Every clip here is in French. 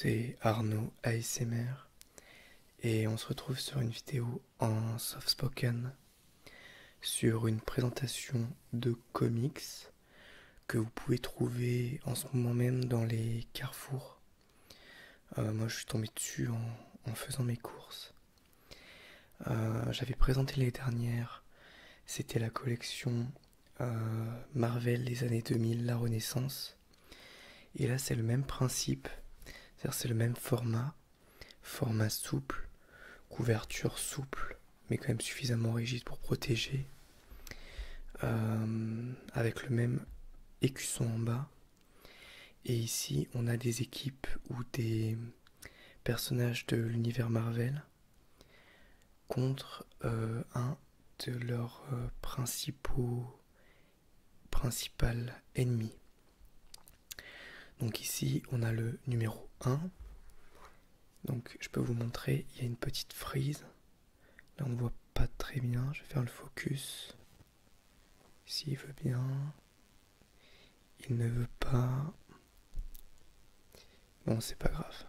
c'est Arnaud ASMR et on se retrouve sur une vidéo en soft spoken sur une présentation de comics que vous pouvez trouver en ce moment même dans les carrefours. Moi je suis tombé dessus en faisant mes courses. J'avais présenté l'année dernière, c'était la collection Marvel des années 2000, la Renaissance. Et là c'est le même principe, c'est-à-dire c'est le même format souple, couverture souple, mais quand même suffisamment rigide pour protéger, avec le même écusson en bas. Et ici on a des équipes ou des personnages de l'univers Marvel contre un de leurs principal ennemis. Donc ici on a le numéro 1. Donc je peux vous montrer, il y a une petite frise. Là on ne voit pas très bien, je vais faire le focus. S'il veut bien. Il ne veut pas. Bon, c'est pas grave.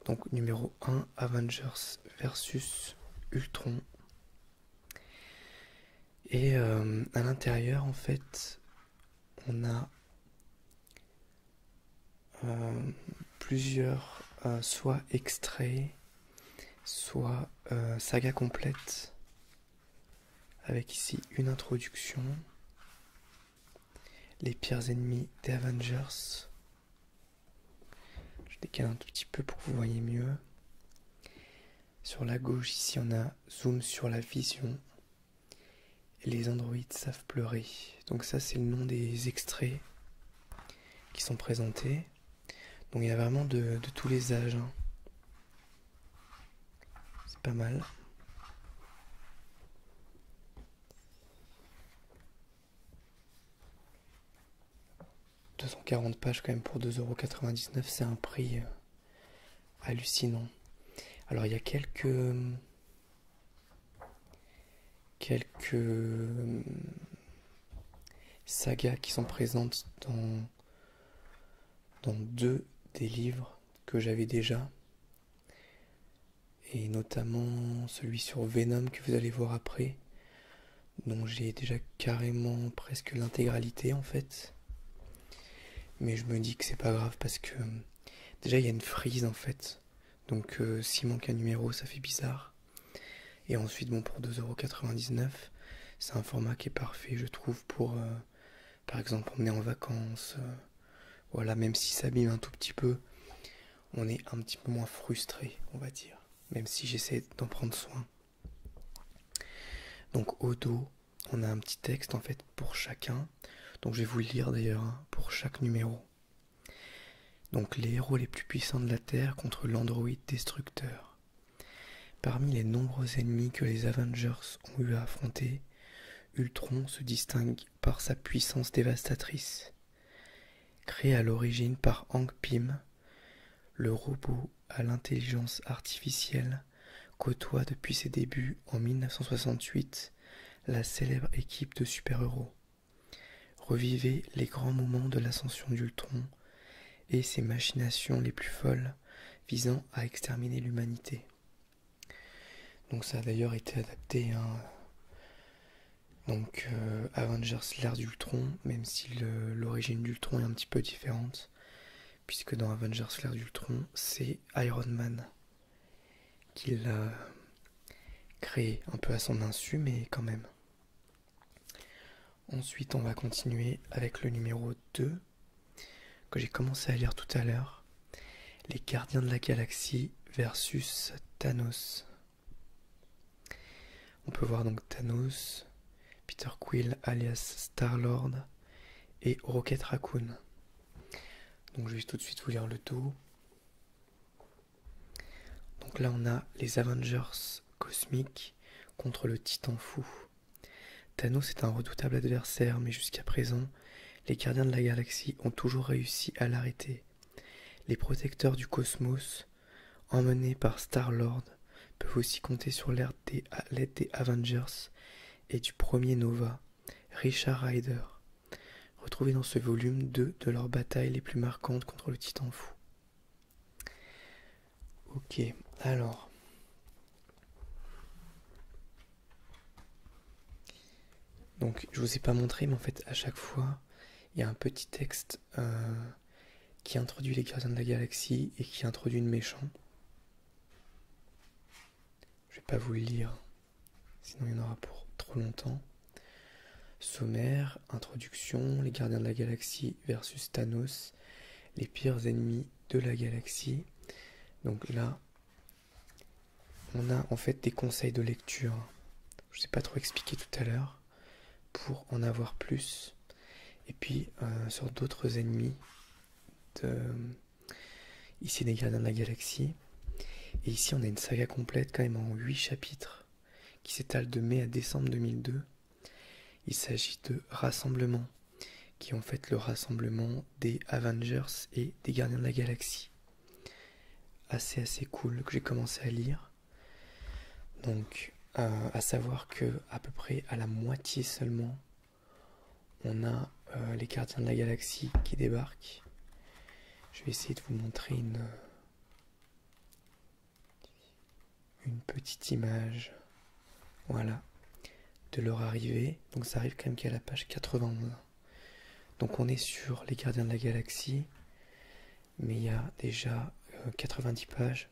Donc numéro 1, Avengers versus Ultron. Et à l'intérieur en fait on a plusieurs soit extraits, soit saga complète, avec ici une introduction, les pires ennemis des Avengers. Je décale un tout petit peu pour que vous voyez mieux. Sur la gauche ici on a zoom sur la vision. Et les androïdes savent pleurer. Donc ça c'est le nom des extraits qui sont présentés. Donc il y a vraiment de tous les âges. C'est pas mal. « 240 pages quand même pour 2,99 €, c'est un prix hallucinant. Alors il y a quelques sagas qui sont présentes dans deux des livres que j'avais déjà, et notamment celui sur Venom que vous allez voir après, dont j'ai déjà carrément presque l'intégralité en fait. Mais je me dis que c'est pas grave parce que déjà il y a une frise en fait, donc s'il manque un numéro ça fait bizarre. Et ensuite bon, pour 2,99 €, c'est un format qui est parfait je trouve pour par exemple emmener en vacances. Voilà, même si ça abîme un tout petit peu, on est un petit peu moins frustré, on va dire, même si j'essaie d'en prendre soin. Donc au dos, on a un petit texte en fait pour chacun. Donc je vais vous le lire d'ailleurs pour chaque numéro. Donc les héros les plus puissants de la Terre contre l'androïde destructeur. Parmi les nombreux ennemis que les Avengers ont eu à affronter, Ultron se distingue par sa puissance dévastatrice. Créé à l'origine par Hank Pym, le robot à l'intelligence artificielle côtoie depuis ses débuts en 1968 la célèbre équipe de super-héros. Revivez les grands moments de l'ascension d'Ultron et ses machinations les plus folles visant à exterminer l'humanité. Donc ça a d'ailleurs été adapté donc Avengers l'ère d'Ultron, même si l'origine d'Ultron est un petit peu différente, puisque dans Avengers l'ère d'Ultron, c'est Iron Man qui l'a créé, un peu à son insu, mais quand même. Ensuite, on va continuer avec le numéro 2, que j'ai commencé à lire tout à l'heure, les Gardiens de la Galaxie versus Thanos. On peut voir donc Thanos, Peter Quill alias Star-Lord et Rocket Raccoon. Donc je vais tout de suite vous lire le dos. Donc là on a les Avengers cosmiques contre le Titan fou. Thanos est un redoutable adversaire, mais jusqu'à présent, les gardiens de la galaxie ont toujours réussi à l'arrêter. Les protecteurs du cosmos, emmenés par Star-Lord, peuvent aussi compter sur l'aide des Avengers et du premier Nova, Richard Rider. Retrouvez dans ce volume deux de leurs batailles les plus marquantes contre le Titan fou. Ok, alors. Donc, je vous ai pas montré, mais en fait, à chaque fois, il y a un petit texte qui introduit les gardiens de la galaxie et qui introduit le méchant. Je vais pas vous le lire, sinon il y en aura pour trop longtemps. Sommaire, introduction, les gardiens de la galaxie versus Thanos, les pires ennemis de la galaxie. Donc là, on a en fait des conseils de lecture. Je ne sais pas trop expliquer tout à l'heure pour en avoir plus. Et puis sur d'autres ennemis, ici les gardiens de la galaxie. Et ici on a une saga complète quand même en 8 chapitres qui s'étale de mai à décembre 2002. Il s'agit de Rassemblement, qui est en fait le rassemblement des Avengers et des Gardiens de la Galaxie. Assez cool que j'ai commencé à lire. Donc, à savoir que à peu près à la moitié seulement, on a les Gardiens de la Galaxie qui débarquent. Je vais essayer de vous montrer une petite image. Voilà. De leur arrivée. Donc ça arrive quand même qu'à la page 91. Donc on est sur les Gardiens de la Galaxie, mais il y a déjà 90 pages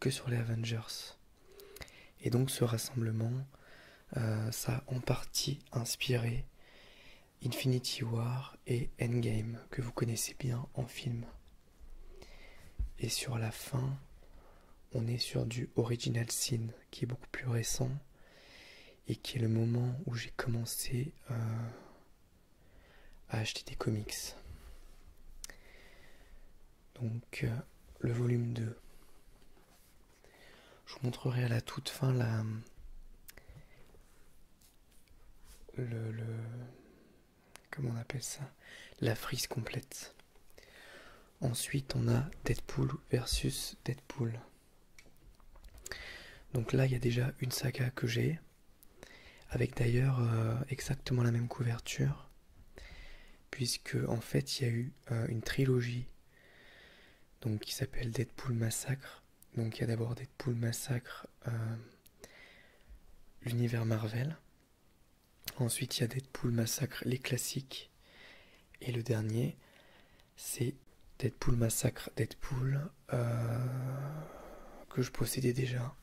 que sur les Avengers. Et donc ce rassemblement, ça a en partie inspiré Infinity War et Endgame, que vous connaissez bien en film. Et sur la fin, on est sur du Original Sin, qui est beaucoup plus récent, et qui est le moment où j'ai commencé à acheter des comics. Donc le volume 2. Je vous montrerai à la toute fin comment on appelle ça, la frise complète. Ensuite on a Deadpool versus Deadpool. Donc là il y a déjà une saga que j'ai, avec d'ailleurs exactement la même couverture, puisque en fait il y a eu une trilogie donc, qui s'appelle Deadpool Massacre. Donc il y a d'abord Deadpool Massacre, l'univers Marvel. Ensuite il y a Deadpool Massacre, les classiques. Et le dernier, c'est Deadpool Massacre Deadpool, que je possédais déjà.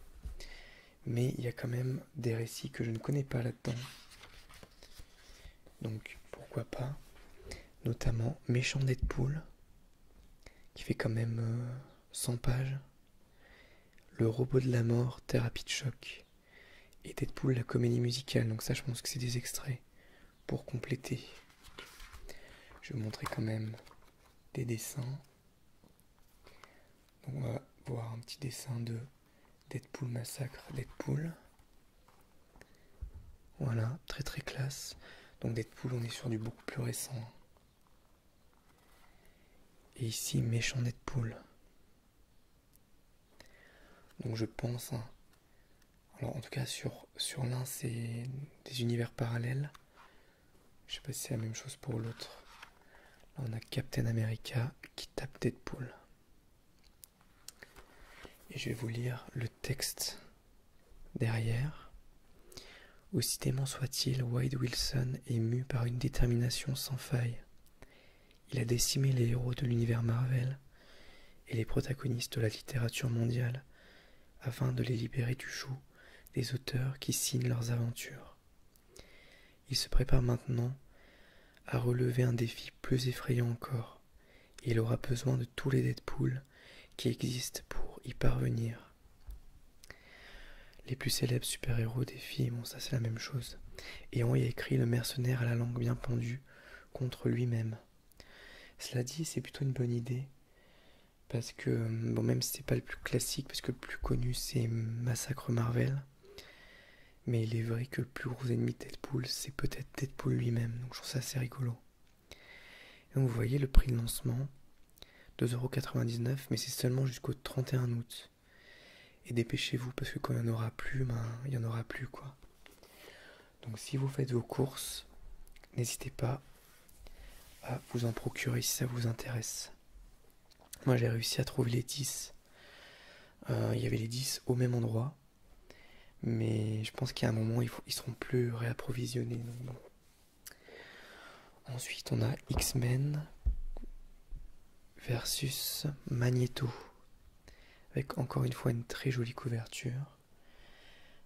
Mais il y a quand même des récits que je ne connais pas là-dedans. Donc pourquoi pas. Notamment Méchant Deadpool, qui fait quand même 100 pages. Le robot de la mort, thérapie de choc. Et Deadpool, la comédie musicale. Donc ça, je pense que c'est des extraits pour compléter. Je vais vous montrer quand même des dessins. Donc on va voir un petit dessin de Deadpool Massacre Deadpool. Voilà, très classe. Donc Deadpool, on est sur du beaucoup plus récent. Et ici, Méchant Deadpool. Donc je pense, alors en tout cas sur l'un c'est des univers parallèles. Je sais pas si c'est la même chose pour l'autre. Là on a Captain America qui tape Deadpool. Et je vais vous lire le texte derrière. Aussi dément soit-il, Wade Wilson est mu par une détermination sans faille. Il a décimé les héros de l'univers Marvel et les protagonistes de la littérature mondiale afin de les libérer du joug des auteurs qui signent leurs aventures. Il se prépare maintenant à relever un défi plus effrayant encore, et il aura besoin de tous les Deadpool qui existent pour y parvenir. Les plus célèbres super-héros des films, bon ça c'est la même chose, et ont y écrit le mercenaire à la langue bien pendue contre lui-même. Cela dit, c'est plutôt une bonne idée, parce que, bon, même si c'est pas le plus classique, parce que le plus connu c'est Massacre Marvel, mais il est vrai que le plus gros ennemi de Deadpool, c'est peut-être Deadpool lui-même, donc je trouve ça assez rigolo. Et donc vous voyez le prix de lancement, 2,99€, mais c'est seulement jusqu'au 31 août. Et dépêchez-vous, parce que quand il n'y en aura plus, il n'y en aura plus, quoi. Donc si vous faites vos courses, n'hésitez pas à vous en procurer si ça vous intéresse. Moi j'ai réussi à trouver les 10 Il y avait les 10 au même endroit. Mais je pense qu'à un moment, ils seront plus réapprovisionnés. Donc bon. Ensuite, on a X-Men versus Magneto. Avec encore une fois une très jolie couverture.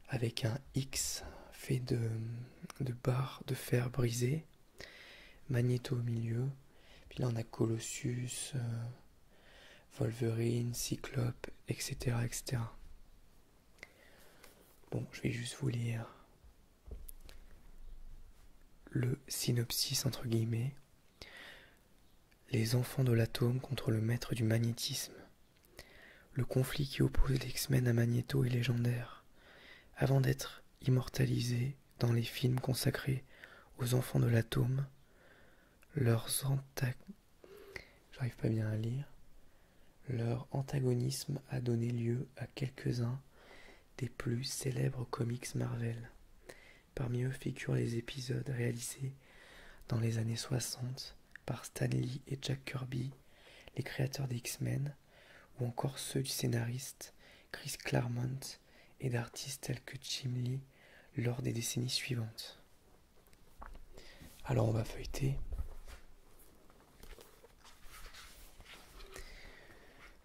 Avec un X fait de barres de fer brisées. Magneto au milieu. Puis là, on a Colossus, Wolverine, Cyclope, etc., etc. Bon, je vais juste vous lire le synopsis entre guillemets. Les enfants de l'atome contre le maître du magnétisme. Le conflit qui oppose les X-Men à Magneto est légendaire. Avant d'être immortalisé dans les films consacrés aux enfants de l'atome, j'arrive pas bien à lire. Leur antagonisme a donné lieu à quelques-uns des plus célèbres comics Marvel. Parmi eux figurent les épisodes réalisés dans les années 60 par Stan Lee et Jack Kirby, les créateurs des X-Men, ou encore ceux du scénariste Chris Claremont et d'artistes tels que Jim Lee lors des décennies suivantes. Alors on va feuilleter.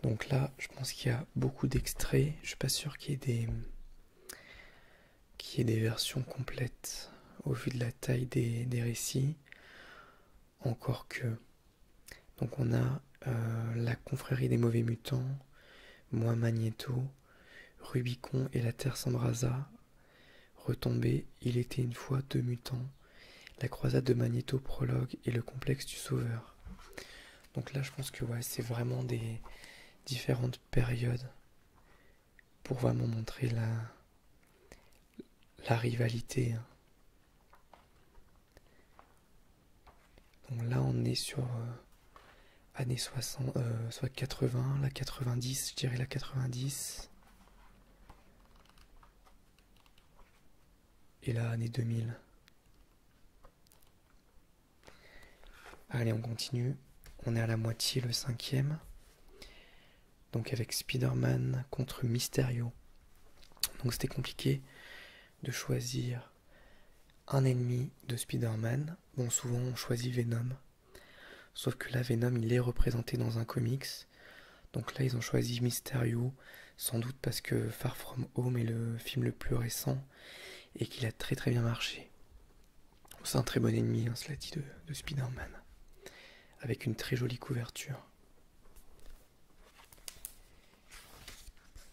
Donc là, je pense qu'il y a beaucoup d'extraits. Je suis pas sûr qu'il y ait des versions complètes au vu de la taille des récits. Encore que. Donc on a la confrérie des mauvais mutants, Moi Magneto, Rubicon et la Terre s'embrasa, Retombé, il était une fois deux mutants, la croisade de Magneto prologue et le complexe du sauveur. Donc là je pense que ouais, c'est vraiment des différentes périodes pour vraiment montrer la rivalité. Donc là on est sur années 60, soit 80, la 90, je dirais la 90. Et la année 2000. Allez, on continue. On est à la moitié, le cinquième. Donc avec Spider-Man contre Mysterio. Donc c'était compliqué de choisir un ennemi de Spider-Man. Bon, souvent on choisit Venom. Sauf que là, Venom, il est représenté dans un comics. Donc là, ils ont choisi Mysterio, sans doute parce que Far From Home est le film le plus récent et qu'il a très très bien marché. C'est un très bon ennemi, hein, cela dit, de Spider-Man. Avec une très jolie couverture.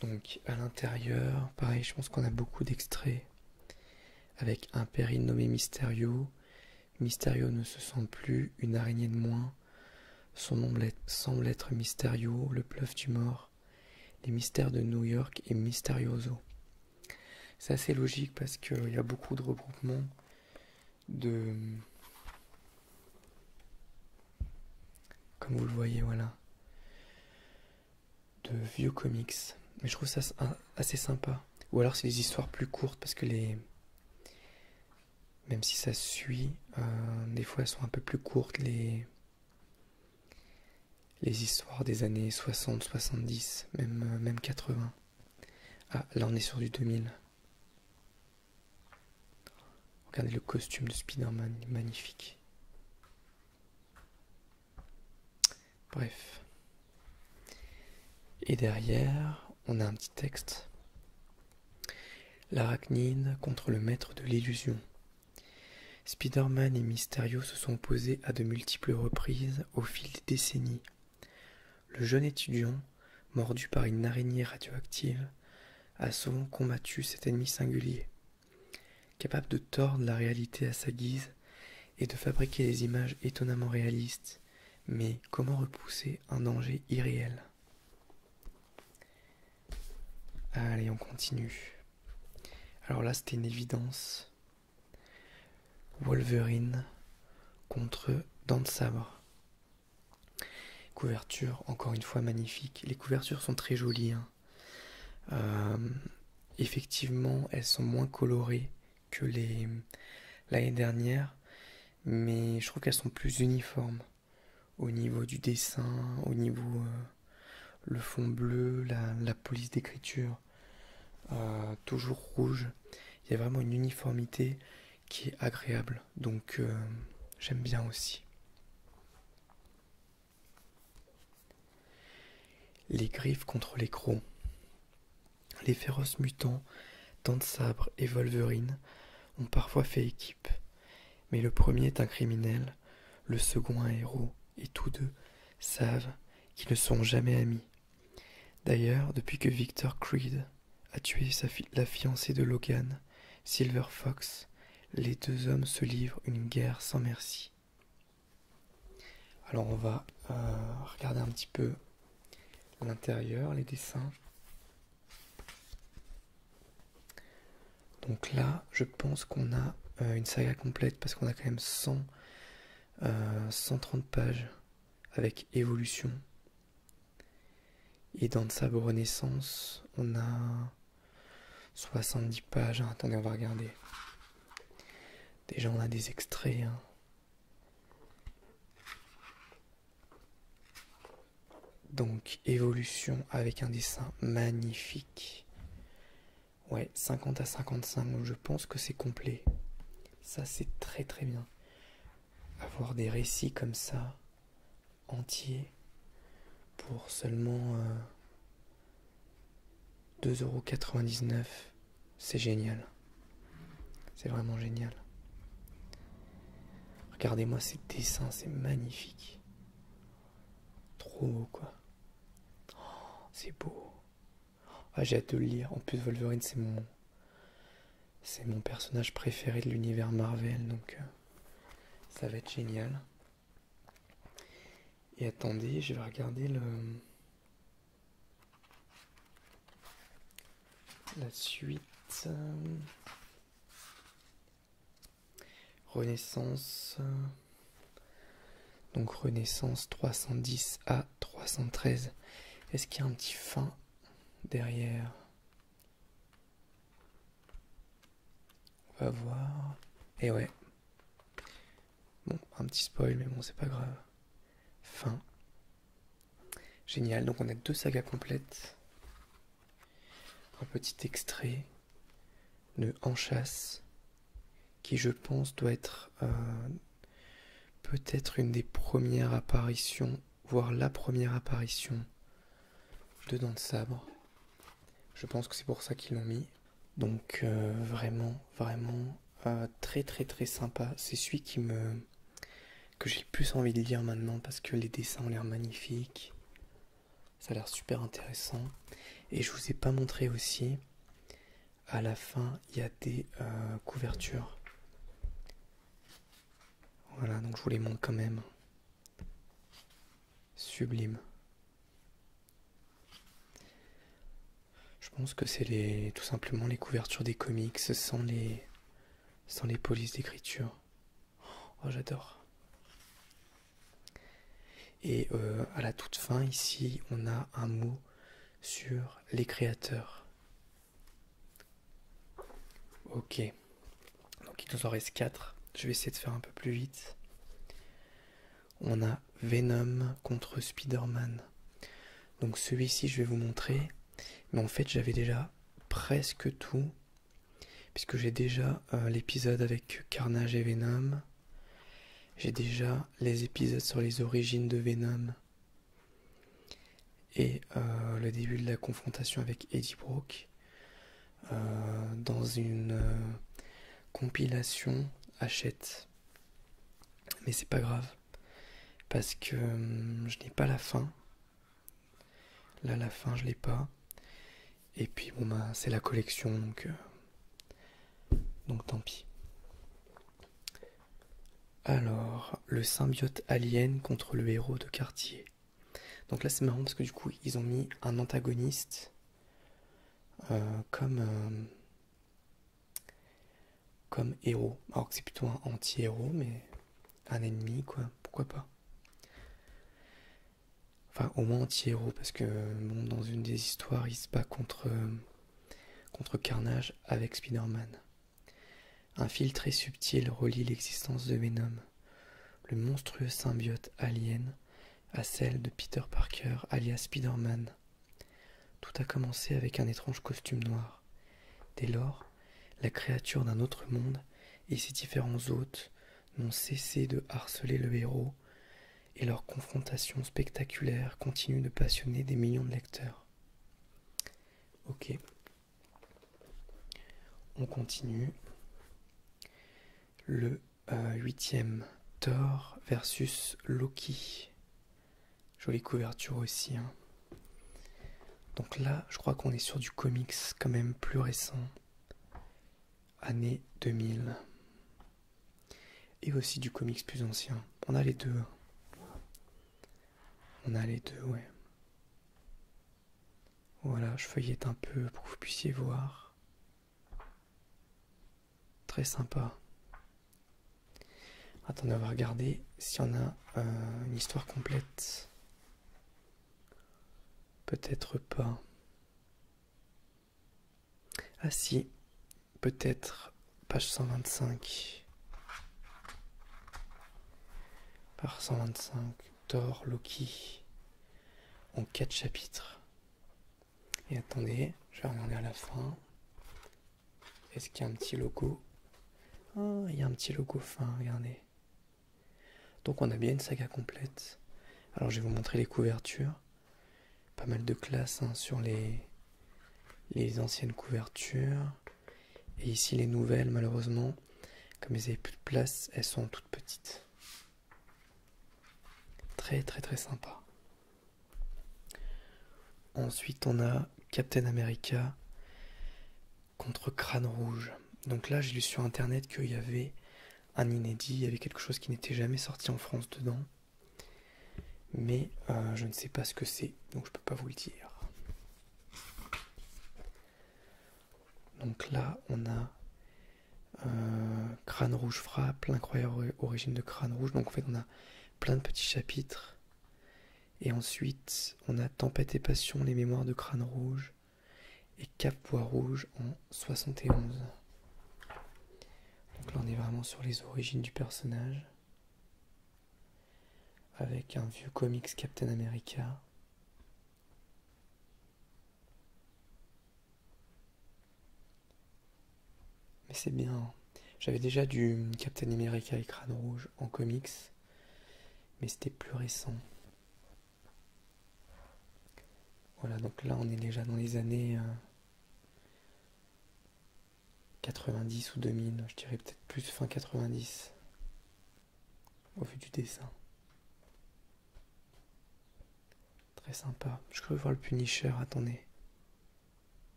Donc à l'intérieur, pareil, je pense qu'on a beaucoup d'extraits. Avec un péril nommé Mysterio. Mysterio ne se sent plus, une araignée de moins. Son nom semble être Mysterio, le bluff du mort. Les mystères de New York et Mysterioso. C'est assez logique parce qu'il y a beaucoup de regroupements de... Comme vous le voyez, voilà. De vieux comics. Mais je trouve ça assez sympa. Ou alors c'est des histoires plus courtes parce que même si ça suit, des fois elles sont un peu plus courtes, les histoires des années 60, 70, même 80. Ah, là on est sur du 2000. Regardez le costume de Spider-Man, il est magnifique. Bref. Et derrière, on a un petit texte. L'arachnide contre le maître de l'illusion. Spider-Man et Mysterio se sont opposés à de multiples reprises au fil des décennies. Le jeune étudiant, mordu par une araignée radioactive, a souvent combattu cet ennemi singulier, capable de tordre la réalité à sa guise et de fabriquer des images étonnamment réalistes. Mais comment repousser un danger irréel? Allez, on continue. Alors là, c'était une évidence. Wolverine contre Dents de Sabre. Couverture, encore une fois, magnifique. Les couvertures sont très jolies. Effectivement, elles sont moins colorées que l'année dernière, mais je trouve qu'elles sont plus uniformes au niveau du dessin, au niveau le fond bleu, la police d'écriture toujours rouge. Il y a vraiment une uniformité qui est agréable, donc j'aime bien aussi. Les griffes contre les crocs. Les féroces mutants, Dents de Sabre et Wolverine ont parfois fait équipe, mais le premier est un criminel, le second un héros, et tous deux savent qu'ils ne seront jamais amis. D'ailleurs, depuis que Victor Creed a tué la fiancée de Logan, Silver Fox, les deux hommes se livrent une guerre sans merci. Alors on va regarder un petit peu l'intérieur, les dessins. Donc là, je pense qu'on a une saga complète parce qu'on a quand même 130 pages avec évolution. Et dans Sabre Renaissance, on a 70 pages. Attendez, on va regarder. Déjà, on a des extraits. Donc, évolution avec un dessin magnifique. Ouais, 50 à 55, donc je pense que c'est complet. Ça, c'est très très bien. Avoir des récits comme ça, entiers, pour seulement 2,99€, c'est génial. C'est vraiment génial. Regardez-moi ces dessins, c'est magnifique. Trop beau, quoi. Oh, c'est beau. Ah, j'ai hâte de le lire. En plus, Wolverine, c'est mon personnage préféré de l'univers Marvel, donc ça va être génial. Et attendez, je vais regarder la suite. Renaissance. Donc Renaissance 310 à 313. Est-ce qu'il y a un petit fin derrière? On va voir. Et ouais. Bon, un petit spoil, mais bon, c'est pas grave. Fin. Génial, donc on a 2 sagas complètes. Un petit extrait de En chasse, qui je pense doit être peut-être une des premières apparitions, voire la première apparition de Dents de Sabre. Je pense que c'est pour ça qu'ils l'ont mis. Donc vraiment très très très sympa. C'est celui que j'ai le plus envie de lire maintenant parce que les dessins ont l'air magnifiques. Ça a l'air super intéressant. Et je vous ai pas montré aussi, à la fin, il y a des couvertures. Voilà, donc je vous les montre quand même. Sublime. Je pense que c'est tout simplement les couvertures des comics sans les polices d'écriture. Oh, j'adore. Et à la toute fin, ici, on a un mot sur les créateurs. Ok. Donc il nous en reste 4. Je vais essayer de faire un peu plus vite. On a Venom contre Spider-Man. Donc celui-ci, je vais vous montrer. Mais en fait, j'avais déjà presque tout. Puisque j'ai déjà l'épisode avec Carnage et Venom. J'ai déjà les épisodes sur les origines de Venom. Et le début de la confrontation avec Eddie Brock. Dans une compilation Hachette. Mais c'est pas grave. Parce que je n'ai pas la fin. Là, la fin, je l'ai pas. Et puis, bon, bah, c'est la collection, donc tant pis. Alors, le symbiote alien contre le héros de quartier. Donc là, c'est marrant parce que du coup, ils ont mis un antagoniste comme héros. Alors que c'est plutôt un anti-héros, mais un ennemi, quoi. Pourquoi pas? Enfin, au moins anti-héros, parce que bon, dans une des histoires, il se bat contre Carnage avec Spider-Man. Un fil très subtil relie l'existence de Venom, le monstrueux symbiote alien, à celle de Peter Parker, alias Spider-Man, Tout a commencé avec un étrange costume noir. Dès lors, la créature d'un autre monde et ses différents hôtes n'ont cessé de harceler le héros, et leur confrontation spectaculaire continue de passionner des millions de lecteurs. Ok, on continue. Le 8e, Thor versus Loki. Jolie couverture aussi. Hein. Donc là, je crois qu'on est sur du comics quand même plus récent. Année 2000. Et aussi du comics plus ancien. On a les deux. On a les deux, ouais. Voilà, je feuillette un peu pour que vous puissiez voir. Très sympa. Attendez, on va regarder s'il y en a une histoire complète. Peut-être pas. Ah si, peut-être page 125. Par 125, Thor, Loki, en 4 chapitres. Et attendez, je vais regarder à la fin. Est-ce qu'il y a un petit logo? Ah, il y a un petit logo fin, regardez. Donc on a bien une saga complète. Alors je vais vous montrer les couvertures. Pas mal de classe hein, sur les anciennes couvertures. Et ici les nouvelles, malheureusement, comme ils n'avaient plus de place, elles sont toutes petites. Très très très sympa. Ensuite on a Captain America contre Crâne Rouge. Donc là j'ai lu sur internet qu'il y avait un inédit, il y avait quelque chose qui n'était jamais sorti en France dedans. Mais je ne sais pas ce que c'est, donc je peux pas vous le dire. Donc là on a Crâne Rouge frappe, l'incroyable origine de Crâne Rouge. Donc en fait on a plein de petits chapitres. Et ensuite on a Tempête et Passion, les mémoires de Crâne Rouge. Et Cap Bois Rouge en 71. Donc là on est vraiment sur les origines du personnage. Avec un vieux comics Captain America. Mais c'est bien. J'avais déjà du Captain America et Crâne Rouge en comics. Mais c'était plus récent. Voilà, donc là on est déjà dans les années 90 ou 2000. Je dirais peut-être plus fin 90. Au vu du dessin. Très sympa. Je peux voir le Punisher, attendez.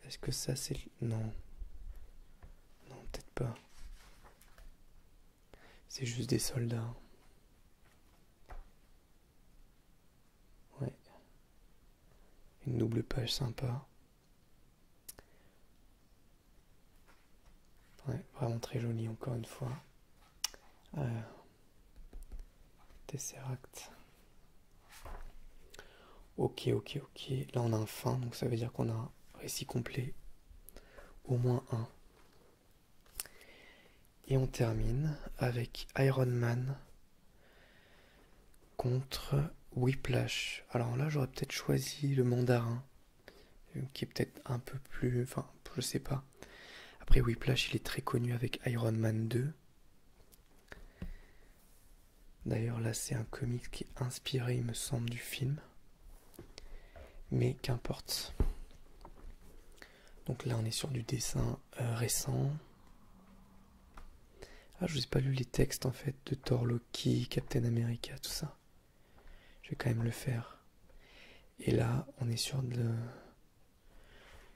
Est-ce que ça c'est... Non. Non, peut-être pas. C'est juste des soldats. Ouais. Une double page sympa. Ouais, vraiment très joli encore une fois. Tesseract. Ok. Là on a un fin, donc ça veut dire qu'on a un récit complet. Au moins un. Et on termine avec Iron Man contre Whiplash. Alors là j'aurais peut-être choisi le mandarin, qui est peut-être un peu plus... Enfin, je sais pas. Après Whiplash il est très connu avec Iron Man 2. D'ailleurs là c'est un comic qui est inspiré il me semble du film. Mais qu'importe. Donc là on est sur du dessin récent. Ah je vous ai pas lu les textes en fait de Thor, Loki, Captain America, tout ça. Je vais quand même le faire. Et là on est sur de...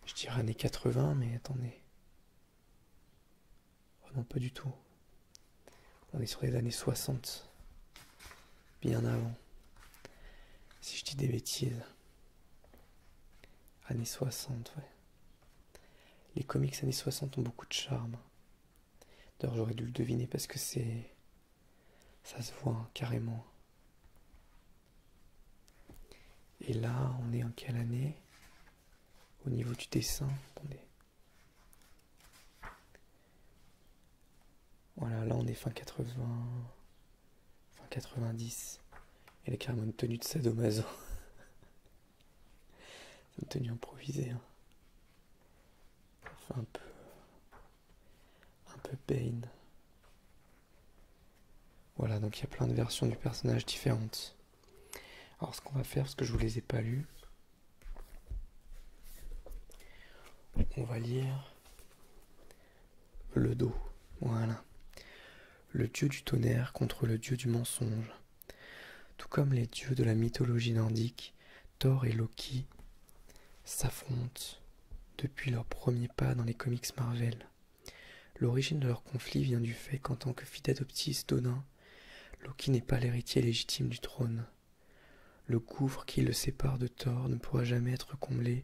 Je dirais années 80 mais attendez. Oh non pas du tout. On est sur les années 60. Bien avant. Si je dis des bêtises. Années 60, ouais. Les comics années 60 ont beaucoup de charme. D'ailleurs, j'aurais dû le deviner parce que c'est... Ça se voit hein, carrément. Et là, on est en quelle année? Au niveau du dessin, attendez. Voilà, là on est fin 80... Fin 90. Elle est carrément une tenue de sadomaso. Une tenue improvisée. Hein. Ça fait un peu Bane. Voilà, donc il y a plein de versions du personnage différentes. Alors ce qu'on va faire, parce que je vous les ai pas lus, on va lire le dos. Voilà. Le dieu du tonnerre contre le dieu du mensonge. Tout comme les dieux de la mythologie nordique, Thor et Loki s'affrontent depuis leurs premiers pas dans les comics Marvel. L'origine de leur conflit vient du fait qu'en tant que fille d'adoptrice d'Odin, Loki n'est pas l'héritier légitime du trône. Le gouffre qui le sépare de Thor ne pourra jamais être comblé,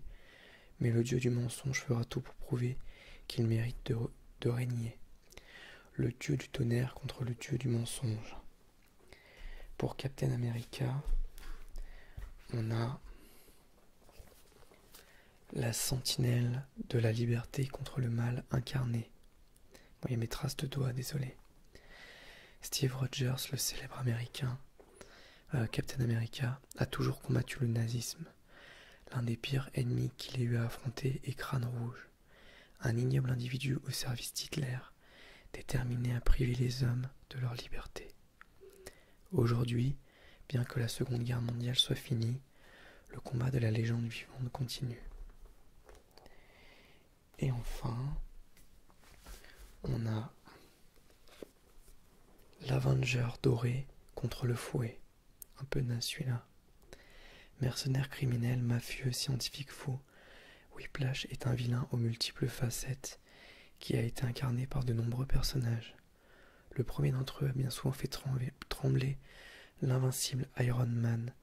mais le dieu du mensonge fera tout pour prouver qu'il mérite de régner. Le dieu du tonnerre contre le dieu du mensonge. Pour Captain America, on a la sentinelle de la liberté contre le mal incarné. Bon, il y a mes traces de doigts, désolé. Steve Rogers, le célèbre américain, Captain America, a toujours combattu le nazisme. L'un des pires ennemis qu'il ait eu à affronter est Crâne Rouge, un ignoble individu au service d'Hitler, déterminé à priver les hommes de leur liberté. Aujourd'hui, bien que la Seconde Guerre mondiale soit finie, le combat de la légende vivante continue. Et enfin, on a l'Avenger doré contre le fouet. Un peu naze celui-là. Mercenaire criminel, mafieux, scientifique fou, Whiplash est un vilain aux multiples facettes qui a été incarné par de nombreux personnages. Le premier d'entre eux a bien souvent fait trembler l'invincible Iron Man,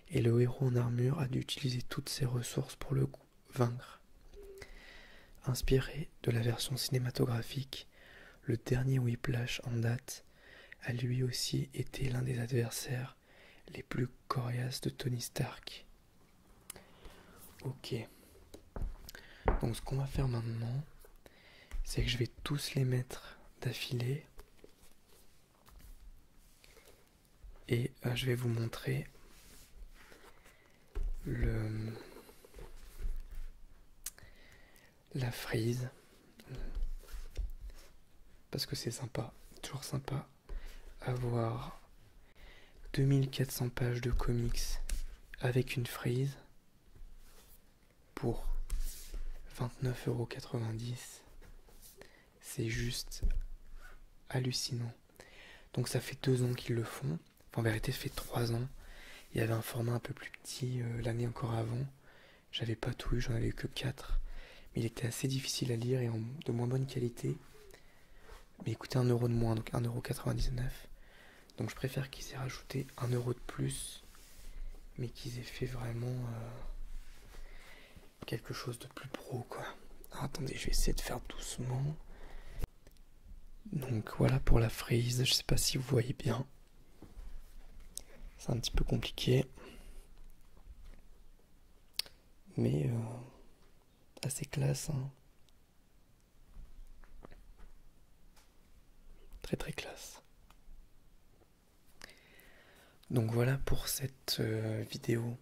et le héros en armure a dû utiliser toutes ses ressources pour le vaincre. Inspiré de la version cinématographique, le dernier Whiplash en date a lui aussi été l'un des adversaires les plus coriaces de Tony Stark. Ok. Donc ce qu'on va faire maintenant, c'est que je vais tous les mettre d'affilée. Et je vais vous montrer la frise. Parce que c'est sympa, toujours sympa avoir 2400 pages de comics avec une frise pour 29,90 €. C'est juste hallucinant. Donc ça fait 2 ans qu'ils le font. Enfin, en vérité, ça fait 3 ans. Il y avait un format un peu plus petit l'année encore avant. J'avais pas tout eu, j'en avais eu que 4. Mais il était assez difficile à lire et de moins bonne qualité. Mais il coûtait 1 € de moins, donc 1,99 €. Donc je préfère qu'ils aient rajouté 1 € de plus, mais qu'ils aient fait vraiment quelque chose de plus pro, quoi. Alors, attendez, je vais essayer de faire doucement. Donc voilà pour la frise, je sais pas si vous voyez bien. C'est un petit peu compliqué. Mais assez classe, hein. Très très classe. Donc voilà pour cette vidéo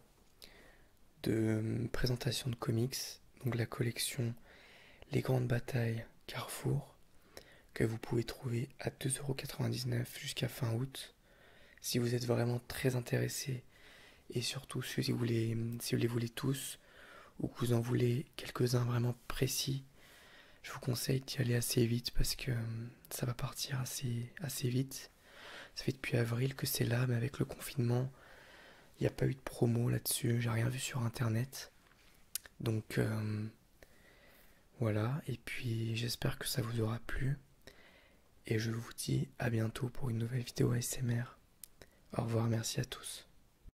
de présentation de comics. Donc la collection Les Grandes Batailles Carrefour, que vous pouvez trouver à 2,99 € jusqu'à fin août. Si vous êtes vraiment très intéressé, et surtout si vous les voulez tous, ou que vous en voulez quelques-uns vraiment précis, je vous conseille d'y aller assez vite parce que ça va partir assez vite. Ça fait depuis avril que c'est là, mais avec le confinement, il n'y a pas eu de promo là-dessus, j'ai rien vu sur internet. Donc voilà, et puis j'espère que ça vous aura plu. Et je vous dis à bientôt pour une nouvelle vidéo ASMR. Au revoir, merci à tous.